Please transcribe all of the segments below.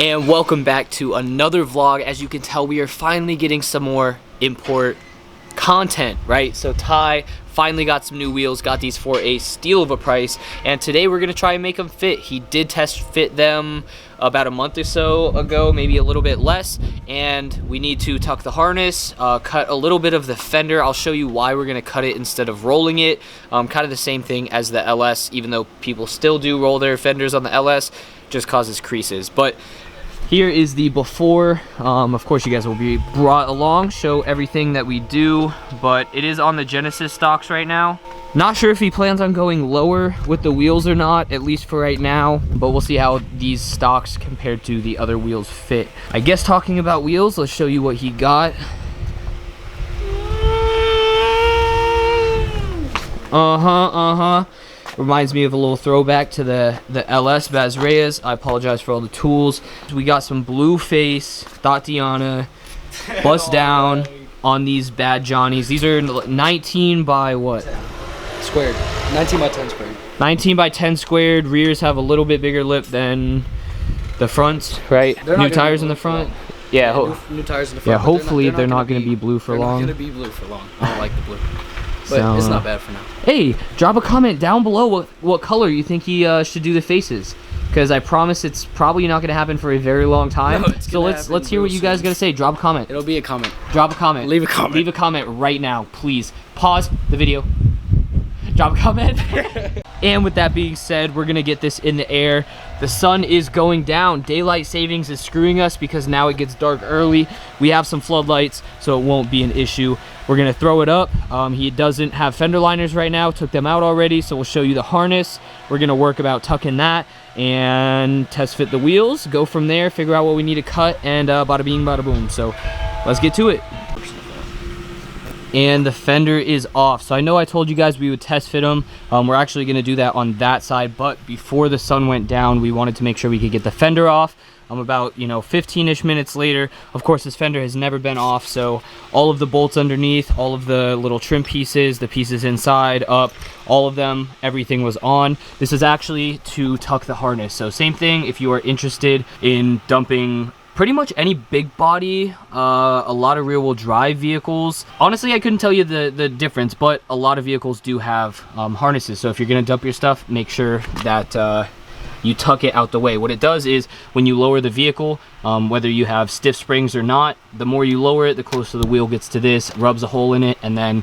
And welcome back to another vlog. As you can tell, we are finally getting some more import content, right? So Ty finally got some new wheels, got these for a steal of a price, and today we're gonna try and make them fit. He did test fit them about a month or so ago, maybe a little bit less, and we need to tuck the harness, cut a little bit of the fender. I'll show you why we're gonna cut it instead of rolling it. Kind of the same thing as the LS, even though people still do roll their fenders on the LS, just causes creases. But here is the before. Of course, you guys will be brought along, show everything that we do, but it is on the Genesis stocks right now. Not sure if he plans on going lower with the wheels or not, at least for right now, but we'll see how these stocks compared to the other wheels fit. I guess talking about wheels, let's show you what he got. Reminds me of a little throwback to the LS Baz Reyes. I apologize for all the tools. We got some Blueface Tatiana bust down on these bad Johnnies. These are 19 by what? Squared. 19 by 10 squared. 19 by 10 squared. Rears have a little bit bigger lip than the fronts, right? New tires in the front. Yeah, new tires in the front. Yeah, hopefully they're not going to be blue for long. They're not going to be blue for long. I don't like the blue. But so, it's not bad for now. Hey, drop a comment down below what color you think he should do the faces, because I promise it's probably not going to happen for a very long time. No, so let's hear what you guys got to say. Drop a comment. It'll be a comment. Drop a comment. Leave a comment. Leave a comment right now, please. Pause the video. Drop a comment. And with that being said, we're gonna get this in the air. The sun is going down. Daylight savings is screwing us because now it gets dark early. We have some floodlights, so it won't be an issue. We're gonna throw it up. He doesn't have fender liners right now, took them out already, so we'll show you the harness. We're gonna work about tucking that and test fit the wheels, go from there, figure out what we need to cut, and bada bing, bada boom. So let's get to it. And the fender is off. So I know I told you guys we would test fit them. We're actually gonna do that on that side, but before the sun went down, we wanted to make sure we could get the fender off. About 15-ish minutes later, of course this fender has never been off, so all of the bolts underneath, all of the little trim pieces, the pieces inside, up, all of them, everything was on. This is actually to tuck the harness. So same thing if you are interested in dumping pretty much any big body, a lot of rear-wheel drive vehicles. Honestly, I couldn't tell you the difference, but a lot of vehicles do have harnesses. So if you're gonna dump your stuff, make sure that you tuck it out the way. What it does is when you lower the vehicle, whether you have stiff springs or not, the more you lower it, the closer the wheel gets to this, rubs a hole in it, and then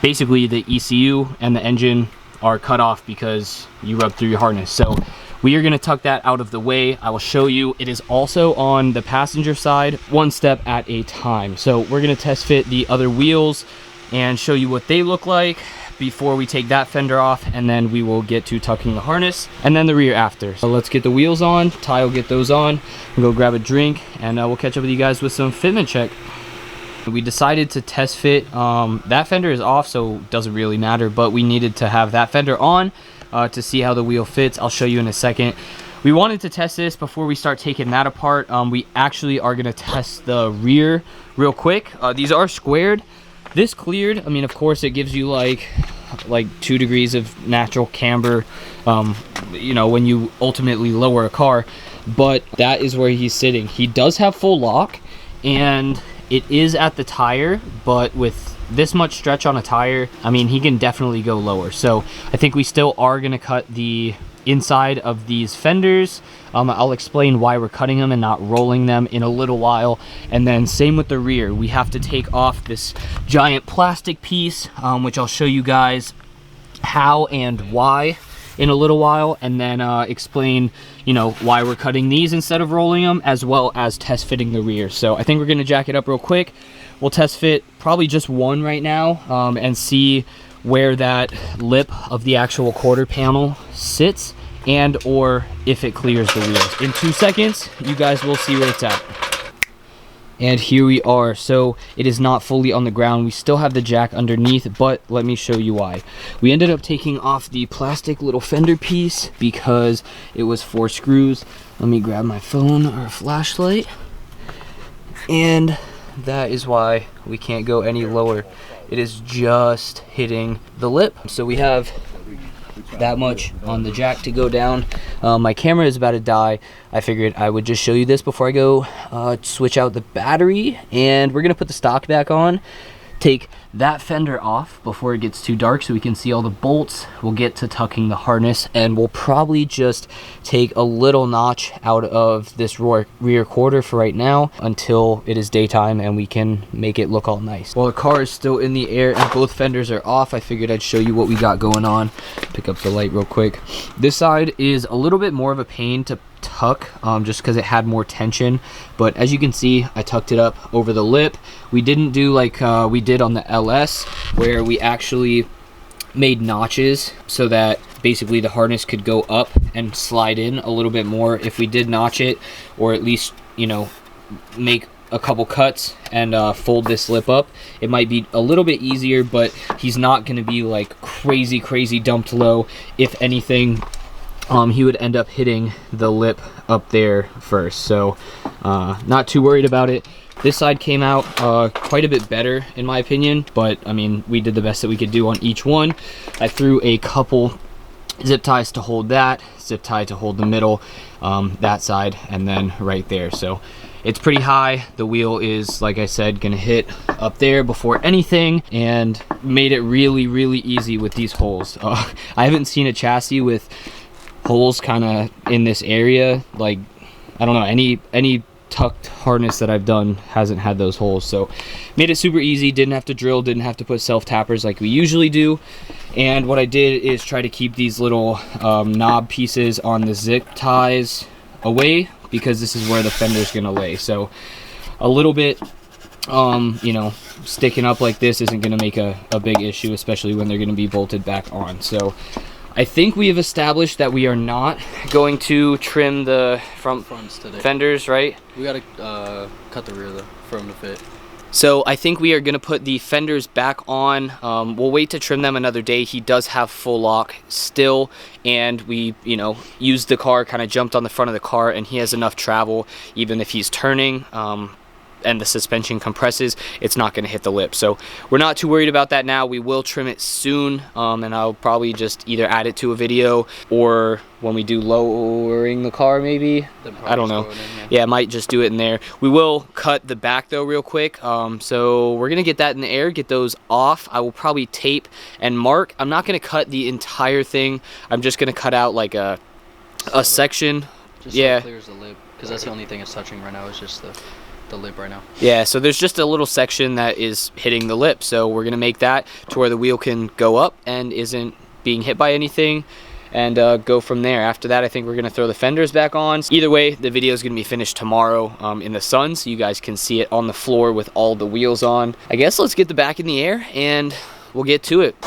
basically the ECU and the engine are cut off because you rub through your harness. So we are going to tuck that out of the way. I will show you. It is also on the passenger side, one step at a time. So we're going to test fit the other wheels and show you what they look like before we take that fender off, and then we will get to tucking the harness and then the rear after. So let's get the wheels on. Ty will get those on. We'll go grab a drink, and we'll catch up with you guys with some fitment check. We decided to test fit. That fender is off, so it doesn't really matter, but we needed to have that fender on to see how the wheel fits. I'll show you in a second. We wanted to test this before we start taking that apart. We actually are going to test the rear real quick. These are squared. This cleared. I mean, of course, it gives you like 2 degrees of natural camber, when you ultimately lower a car. But that is where he's sitting. He does have full lock, and it is at the tire, but with this much stretch on a tire, I mean, he can definitely go lower. So I think we still are going to cut the inside of these fenders. I'll explain why we're cutting them and not rolling them in a little while. And then same with the rear. We have to take off this giant plastic piece, which I'll show you guys how and why in a little while, and then explain why we're cutting these instead of rolling them, as well as test fitting the rear. So I think we're going to jack it up real quick. We'll test fit probably just one right now, and see where that lip of the actual quarter panel sits, and or if it clears the wheels. In 2 seconds, you guys will see where it's at. And here we are. So it is not fully on the ground. We still have the jack underneath, but let me show you why. We ended up taking off the plastic little fender piece because it was 4 screws. Let me grab my phone or flashlight. And that is why we can't go any lower. It is just hitting the lip. So we have that much on the jack to go down. My camera is about to die. I figured I would just show you this before I go switch out the battery, and we're gonna put the stock back on, take that fender off before it gets too dark so we can see all the bolts. We'll get to tucking the harness, and we'll probably just take a little notch out of this rear quarter for right now until it is daytime and we can make it look all nice. While the car is still in the air and both fenders are off, I figured I'd show you what we got going on. Pick up the light real quick. This side is a little bit more of a pain to tuck, just because it had more tension, but as you can see, I tucked it up over the lip. We didn't do like we did on the LS, where we actually made notches so that basically the harness could go up and slide in a little bit more if we did notch it, or at least, you know, make a couple cuts and fold this lip up. It might be a little bit easier, but he's not going to be like crazy dumped low. If anything, he would end up hitting the lip up there first, so not too worried about it. This side came out quite a bit better in my opinion, but I mean, we did the best that we could do on each one. I threw a couple zip ties to hold that, zip tie to hold the middle, that side, and then right there. So it's pretty high. The wheel is, like I said, gonna hit up there before anything, and made it really easy with these holes. I haven't seen a chassis with holes kind of in this area. Like, I don't know, any tucked harness that I've done hasn't had those holes, so made it super easy. Didn't have to drill, didn't have to put self tappers like we usually do. And what I did is try to keep these little knob pieces on the zip ties away, because this is where the fender's gonna lay. So a little bit you know, sticking up like this isn't gonna make a big issue, especially when they're gonna be bolted back on. So I think we have established that we are not going to trim the fronts today. Fenders, right? We gotta cut the rear though for them to fit. So I think we are going to put the fenders back on. We'll wait to trim them another day. He does have full lock still, and we, you know, used the car, kind of jumped on the front of the car, and he has enough travel even if he's turning. And the suspension compresses, it's not going to hit the lip, so we're not too worried about that now. We will trim it soon, and I'll probably just either add it to a video, or when we do lowering the car, maybe, I don't know. Yeah, I might just do it in there. We will cut the back though real quick, so we're gonna get that in the air, get those off. I will probably tape and mark. I'm not gonna cut the entire thing. I'm just gonna cut out like a section. Just so it clears the lip, because that's the only thing it's touching right now, is just the lip right now. Yeah, so there's just a little section that is hitting the lip, so we're gonna make that to where the wheel can go up and isn't being hit by anything, and go from there. After that, I think we're gonna throw the fenders back on. Either way, the video is gonna be finished tomorrow in the sun, so you guys can see it on the floor with all the wheels on. I guess let's get the back in the air and we'll get to it.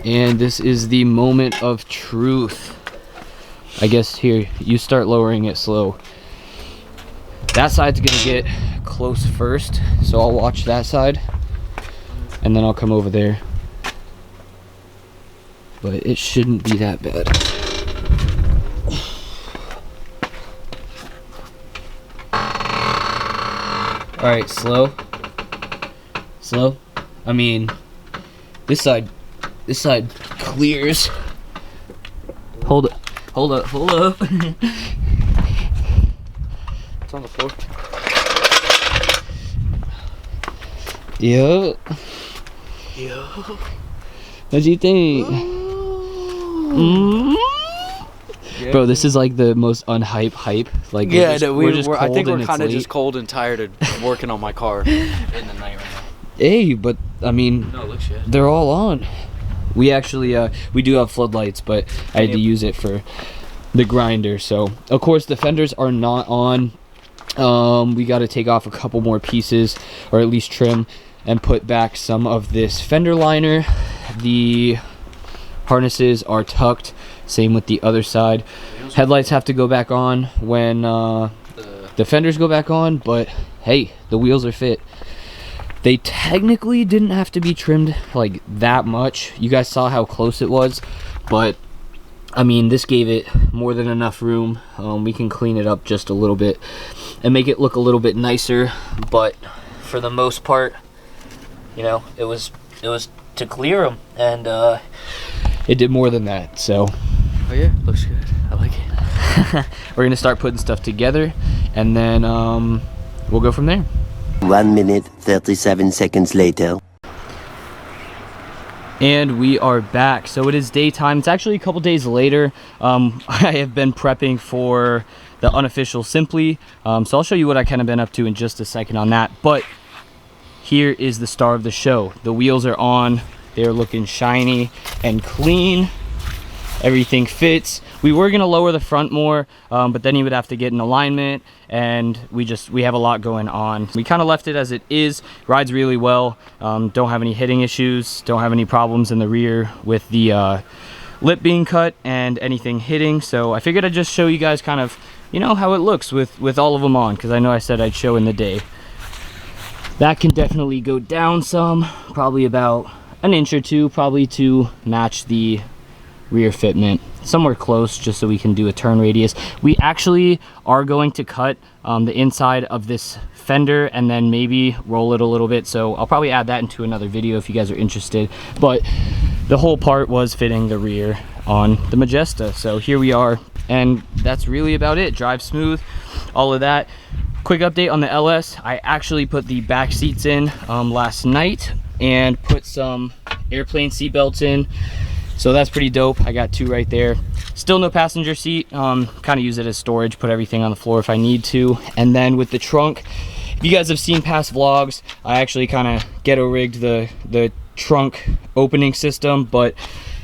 And this is the moment of truth. I guess here, you start lowering it slow. That side's gonna get close first, so I'll watch that side, and then I'll come over there. But it shouldn't be that bad. All right, slow. Slow. I mean, this side clears. Hold up. It's on the floor. Yo. What do you think? Yeah. Bro, this is like the most unhype hype. Like, yeah, I think we're kind of just cold and tired of working on my car in the night right now. Hey, but I mean, no, it looks shit. They're all on. We actually we do have floodlights, but I had to use it for the grinder. So of course the fenders are not on. We got to take off a couple more pieces, or at least trim, and put back some of this fender liner. The harnesses are tucked, same with the other side. Headlights have to go back on when the fenders go back on, but hey, the wheels are fit. They technically didn't have to be trimmed like that much. You guys saw how close it was, but I mean, this gave it more than enough room. We can clean it up just a little bit and make it look a little bit nicer, but for the most part, you know, it was to clear them, and it did more than that. So Oh yeah, looks good. I like it. we're gonna start putting stuff together, and then we'll go from there. 1 minute, 37 seconds later. And we are back. So it is daytime. It's actually a couple days later. I have been prepping for the unofficial Simply. So I'll show you what I kind of been up to in just a second on that. But here is the star of the show. The wheels are on. They're looking shiny and clean. Everything fits. We were gonna lower the front more, but then you would have to get an alignment, and we have a lot going on. We kind of left it as it is. Rides really well. Don't have any hitting issues. Don't have any problems in the rear with the lip being cut and anything hitting. So I figured I'd just show you guys kind of, you know, how it looks with all of them on, because I know I said I'd show in the day. That can definitely go down some, probably about an inch or two, probably to match the rear fitment, somewhere close, just so we can do a turn radius. We actually are going to cut the inside of this fender and then maybe roll it a little bit, so I'll probably add that into another video if you guys are interested. But the whole part was fitting the rear on the Majesta. So here we are, and that's really about it. Drive smooth, all of that. Quick update on the LS. I actually put the back seats in last night and put some airplane seat belts in. So that's pretty dope. I got 2 right there. Still no passenger seat. Kind of use it as storage, put everything on the floor if I need to. And then with the trunk, if you guys have seen past vlogs, I actually kind of ghetto rigged the trunk opening system, but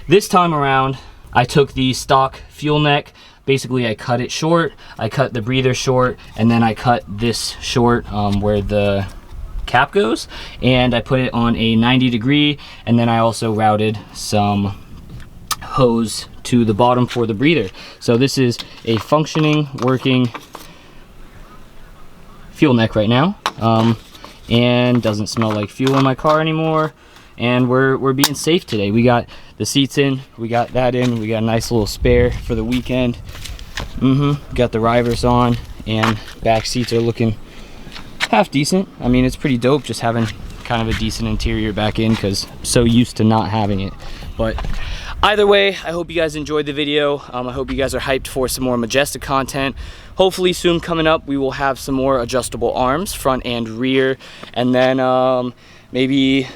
this time around, I took the stock fuel neck. Basically, I cut it short, I cut the breather short, and then I cut this short where the cap goes, and I put it on a 90-degree, and then I also routed some hose to the bottom for the breather. So this is a functioning, working fuel neck right now, and doesn't smell like fuel in my car anymore. And we're being safe today. We got the seats in, we got that in, we got a nice little spare for the weekend. Got the rivers on, and back seats are looking half decent. I mean, it's pretty dope just having kind of a decent interior back in, because I'm so used to not having it. But either way, I hope you guys enjoyed the video. I hope you guys are hyped for some more Majesta content. Hopefully soon coming up, we will have some more adjustable arms, front and rear. And then maybe,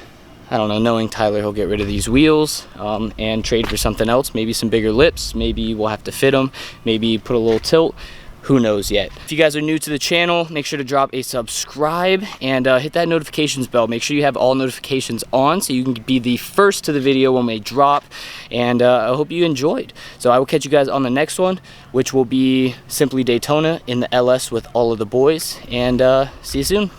I don't know, knowing Tyler, he'll get rid of these wheels and trade for something else. Maybe some bigger lips. Maybe we'll have to fit them. Maybe put a little tilt. Who knows yet. If you guys are new to the channel, make sure to drop a subscribe and hit that notifications bell. Make sure you have all notifications on so you can be the first to the video when they drop. And I hope you enjoyed. So I will catch you guys on the next one, which will be Simply Daytona in the LS with all of the boys. And see you soon.